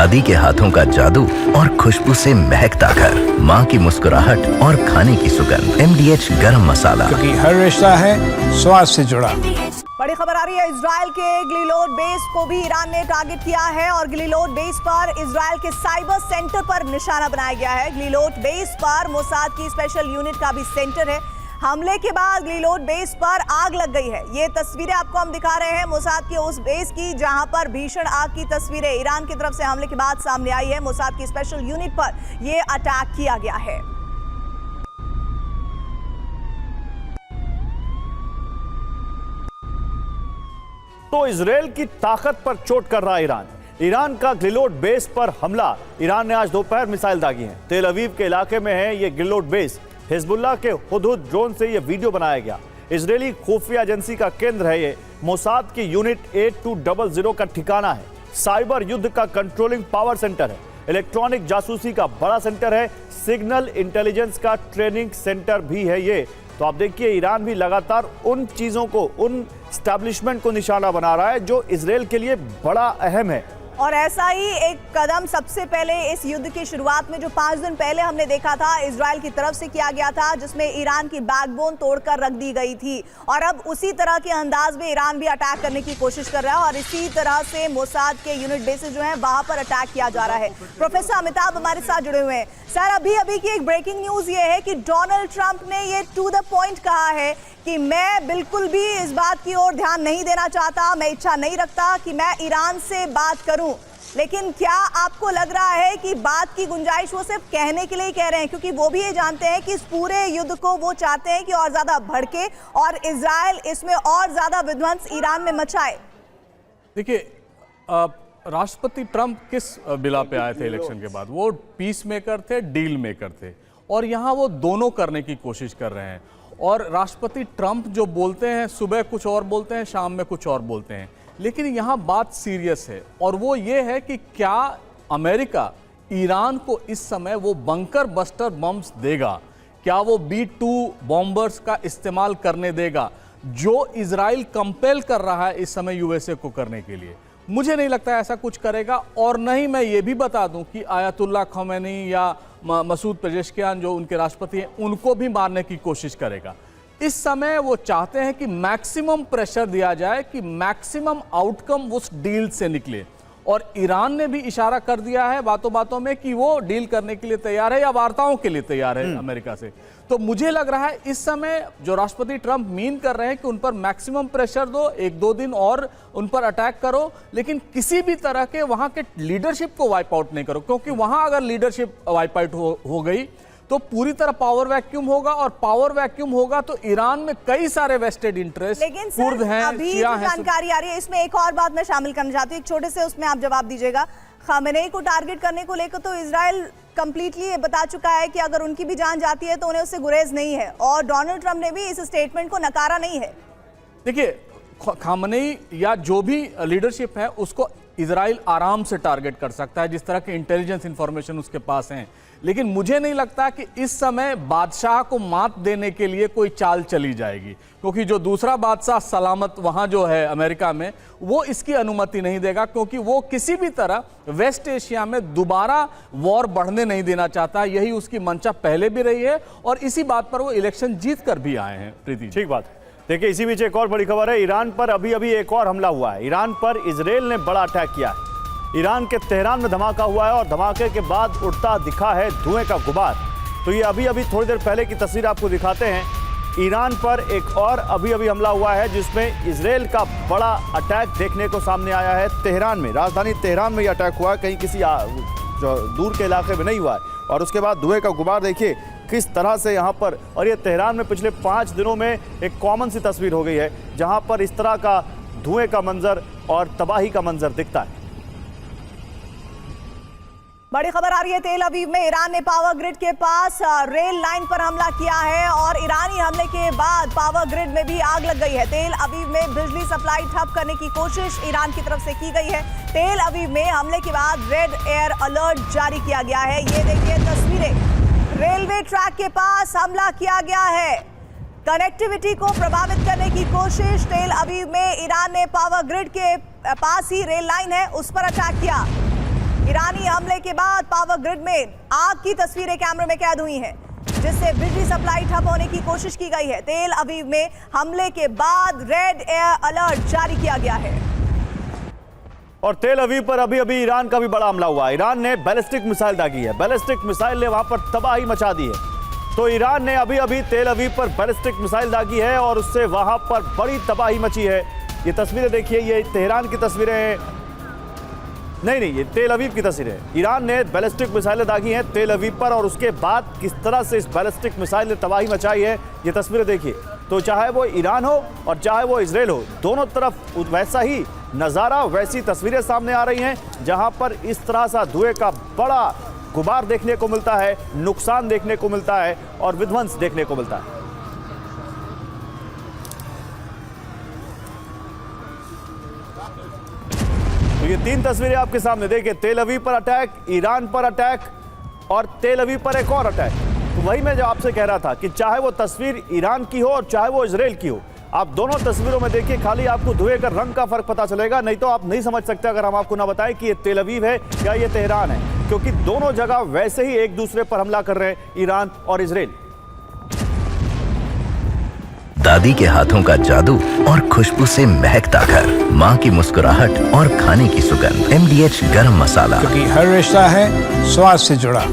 दादी के हाथों का जादू और खुशबू से महकता घर, माँ की मुस्कुराहट और खाने की सुगंध। MDH गरम मसाला, क्योंकि हर रिश्ता है स्वाद से जुड़ा। बड़ी खबर आ रही है, इजराइल के ग्लिलोड बेस को भी ईरान ने टारगेट किया है और ग्लिलोड बेस पर इजराइल के साइबर सेंटर पर निशाना बनाया गया है। ग्लिलोड बेस पर मोसाद की स्पेशल यूनिट का भी सेंटर है। हमले के बाद ग्लिलोड बेस पर आग लग गई है। ये तस्वीरें आपको हम दिखा रहे हैं मोसाद के उस बेस की जहां पर भीषण आग की तस्वीरें ईरान की तरफ से हमले के बाद सामने आई है। मोसाद की स्पेशल यूनिट पर यह अटैक किया गया है। तो इजराइल की ताकत पर चोट कर रहा ईरान। ईरान का ग्लिलोड बेस पर हमला। ईरान ने आज दोपहर मिसाइल दागी है। तेल अवीव के इलाके में है ये ग्लिलोड बेस। हिजबुल्लाह के हुदहुद ड्रोन से ये वीडियो बनाया गया। इजरायली खुफिया एजेंसी का केंद्र है ये। मोसाद की यूनिट 8200 का ठिकाना है। साइबर युद्ध का कंट्रोलिंग पावर सेंटर है। इलेक्ट्रॉनिक जासूसी का बड़ा सेंटर है। सिग्नल इंटेलिजेंस का ट्रेनिंग सेंटर भी है ये। तो आप देखिए, ईरान भी लगातार उन चीजों को, उन स्टैब्लिशमेंट को निशाना बना रहा है जो इजराइल के लिए बड़ा अहम है। और ऐसा ही एक कदम सबसे पहले इस युद्ध की शुरुआत में जो 5 दिन पहले हमने देखा था, इजराइल की तरफ से किया गया था, जिसमें ईरान की बैकबोन तोड़कर रख दी गई थी। और अब उसी तरह के अंदाज में ईरान भी अटैक करने की कोशिश कर रहा है और इसी तरह से मोसाद के यूनिट बेसिस जो हैं वहां पर अटैक किया जा रहा है। प्रोफेसर अमिताभ हमारे साथ जुड़े हुए हैं। सर, अभी की एक ब्रेकिंग न्यूज ये है कि डोनाल्ड ट्रंप ने ये टू द पॉइंट कहा है कि मैं बिल्कुल भी इस बात की ओर ध्यान नहीं देना चाहता, मैं इच्छा नहीं रखता कि मैं ईरान से बात करूं। लेकिन क्या आपको लग रहा है कि बात की गुंजाइश वो सिर्फ कहने के लिए ही कह रहे हैं, क्योंकि वो भी ये जानते हैं कि इस पूरे युद्ध को वो चाहते हैं कि और ज्यादा भड़के और इजराइल इसमें और ज्यादा विध्वंस ईरान में मचाए? देखिए, राष्ट्रपति ट्रंप किस बिला पे आए थे इलेक्शन के बाद? वो पीस मेकर थे, डील मेकर थे, और यहाँ वो दोनों करने की कोशिश कर रहे हैं। और राष्ट्रपति ट्रंप जो बोलते हैं, सुबह कुछ और बोलते हैं, शाम में कुछ और बोलते हैं। लेकिन यहाँ बात सीरियस है और वो ये है कि क्या अमेरिका ईरान को इस समय वो बंकर बस्टर बम्स देगा? क्या वो B-2 बॉम्बर्स का इस्तेमाल करने देगा जो इजराइल कंपेल कर रहा है इस समय यूएसए को करने के लिए? मुझे नहीं लगता ऐसा कुछ करेगा। और नहीं, मैं ये भी बता दूं कि आयतुल्लाह खमेनी या मसूद पेजेश्कियान जो उनके राष्ट्रपति हैं, उनको भी मारने की कोशिश करेगा। इस समय वो चाहते हैं कि मैक्सिमम प्रेशर दिया जाए कि मैक्सिमम आउटकम उस डील से निकले। और ईरान ने भी इशारा कर दिया है बातों बातों में कि वो डील करने के लिए तैयार है या वार्ताओं के लिए तैयार है अमेरिका से। तो मुझे लग रहा है इस समय जो राष्ट्रपति ट्रंप मीन कर रहे हैं कि उन पर मैक्सिमम प्रेशर दो, 1-2 दिन और उन पर अटैक करो, लेकिन किसी भी तरह के वहां के लीडरशिप को वाइप आउट नहीं करो, क्योंकि वहां अगर लीडरशिप वाइप आउट हो गई तो पूरी तरह पावर वैक्यूम होगा। और पावर वैक्यूम होगा तो ईरान में कई सारे वेस्टेड इंटरेस्ट, कुर्द हैं, शिया हैं। जानकारी आ रही है, इसमें एक और बात मैं शामिल करना चाहती हूँ, एक छोटे से उसमें आप जवाब दीजिएगा। खामेनेई को टारगेट करने को लेकर तो इजराइल कंप्लीटली बता चुका है कि अगर उनकी भी जान जाती है तो उन्हें उससे गुरेज नहीं है, और डोनाल्ड ट्रंप ने भी इस स्टेटमेंट को नकारा नहीं है। देखिए, खामेनेई या जो भी लीडरशिप है उसको इजराइल आराम से टारगेट कर सकता है, जिस तरह की इंटेलिजेंस इंफॉर्मेशन उसके पास है। लेकिन मुझे नहीं लगता कि इस समय बादशाह को मात देने के लिए कोई चाल चली जाएगी, क्योंकि जो दूसरा बादशाह सलामत वहां जो है अमेरिका में, वो इसकी अनुमति नहीं देगा, क्योंकि वो किसी भी तरह वेस्ट एशिया में दोबारा वॉर बढ़ने नहीं देना चाहता। यही उसकी मंशा पहले भी रही है और इसी बात पर वो इलेक्शन जीत कर भी आए हैं। प्रीति, ठीक बात। देखिए, इसी बीच एक और बड़ी खबर है। ईरान पर अभी एक और हमला हुआ है। ईरान पर इजराइल ने बड़ा अटैक किया है। ईरान के तेहरान में धमाका हुआ है और धमाके के बाद उड़ता दिखा है धुएं का गुबार। तो ये अभी थोड़ी देर पहले की तस्वीर आपको दिखाते हैं। ईरान पर एक और अभी हमला हुआ है जिसमें इजराइल का बड़ा अटैक देखने को सामने आया है। तेहरान में, राजधानी तेहरान में ये अटैक हुआ है, कहीं किसी जो दूर के इलाके में नहीं हुआ है। और उसके बाद धुएं का गुबार देखिए किस तरह से यहाँ पर, और ये तेहरान में पिछले 5 दिनों में एक कॉमन सी तस्वीर हो गई है जहाँ पर इस तरह का धुएं का मंजर और तबाही का मंजर दिखता है। बड़ी खबर आ रही है, तेल अवीव में ईरान ने पावर ग्रिड के पास रेल लाइन पर हमला किया है और ईरानी हमले के बाद पावर ग्रिड में भी आग लग गई है। तेल अवीव में बिजली सप्लाई ठप करने की कोशिश ईरान की तरफ से की गई है। तेल अवीव में हमले के बाद रेड एयर अलर्ट जारी किया गया है। ये देखिए तस्वीरें, रेलवे ट्रैक के पास हमला किया गया है। कनेक्टिविटी को प्रभावित करने की कोशिश। तेल अवीव में ईरान ने पावर ग्रिड के पास ही रेल लाइन है उस पर अटैक किया। ईरानी हमले के बाद पावर ग्रिड में आग की तस्वीरें कैमरे में कैद हुई हैं, जिससे बिजली सप्लाई ठप होने की कोशिश की गई है। तेल अवीव में हमले के बाद रेड एयर अलर्ट जारी किया गया है। और तेल अवीव पर अभी अभी ईरान का भी बड़ा हमला हुआ। ईरान ने बैलिस्टिक मिसाइल दागी है। बैलिस्टिक मिसाइल ने वहां पर तबाही मचा दी है। तो ईरान ने अभी अभी तेल अवीव पर बैलिस्टिक मिसाइल दागी है और उससे वहां पर बड़ी तबाही मची है। ये तस्वीरें देखिए, ये तेहरान की तस्वीरें हैं। नहीं, ये तेल अवीव की तस्वीरें हैं। ईरान ने बैलिस्टिक मिसाइलें दागी हैं तेल अवीव पर और उसके बाद किस तरह से इस बैलिस्टिक मिसाइल ने तबाही मचाई है, ये तस्वीरें देखिए। तो चाहे वो ईरान हो और चाहे वो इजराइल हो, दोनों तरफ वैसा ही नज़ारा, वैसी तस्वीरें सामने आ रही हैं, जहां पर इस तरह सा धुएं का बड़ा गुबार देखने को मिलता है, नुकसान देखने को मिलता है और विध्वंस देखने को मिलता है। तो ये तीन तस्वीरें आपके सामने देखिए, तेल अवीव पर अटैक, ईरान पर अटैक और तेल अवीव पर एक और अटैक। तो वही मैं जो आपसे कह रहा था कि चाहे वो तस्वीर ईरान की हो और चाहे वो इजराइल की हो, आप दोनों तस्वीरों में देखिए, खाली आपको धुएं का रंग का फर्क पता चलेगा, नहीं तो आप नहीं समझ सकते अगर हम आपको ना बताएं कि ये तेल अवीव है या ये तेहरान है, क्योंकि दोनों जगह वैसे ही एक दूसरे पर हमला कर रहे हैं, ईरान और इजराइल। दादी के हाथों का जादू और खुशबू से महकता घर, माँ की मुस्कुराहट और खाने की सुगंध, MDH गरम मसाला। क्योंकि हर रिश्ता है स्वाद से जुड़ा।